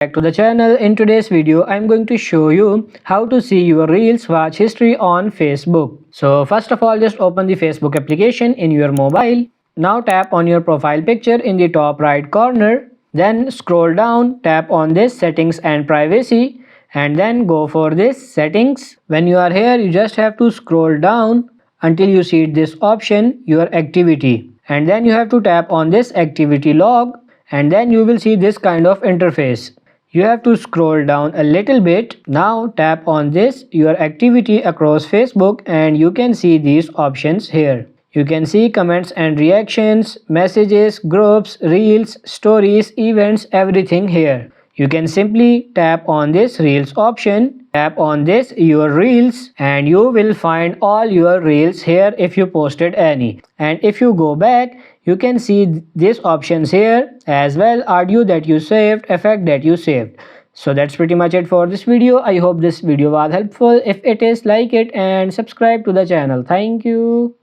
Back to the channel. In today's video I'm going to show you how to see your reels watch history on Facebook. So first of all, just open the Facebook application in your mobile. Now tap on your profile picture in the top right corner, then scroll down, tap on this settings and privacy, and then go for this settings. When you are here, you just have to scroll down until you see this option, your activity, and then you have to tap on this activity log, and then you will see this kind of interface. You have to scroll down a little bit. Now tap on this your activity across Facebook and you can see these options here. You can see comments and reactions, messages, groups, reels, stories, events, everything here. You can simply tap on this reels option, tap on this your reels, and you will find all your reels here if you posted any. And if you go back, you can see these options here as well, audio that you saved, effect that you saved. So that's pretty much it for this video. I hope this video was helpful. If it is, like it and subscribe to the channel. Thank you.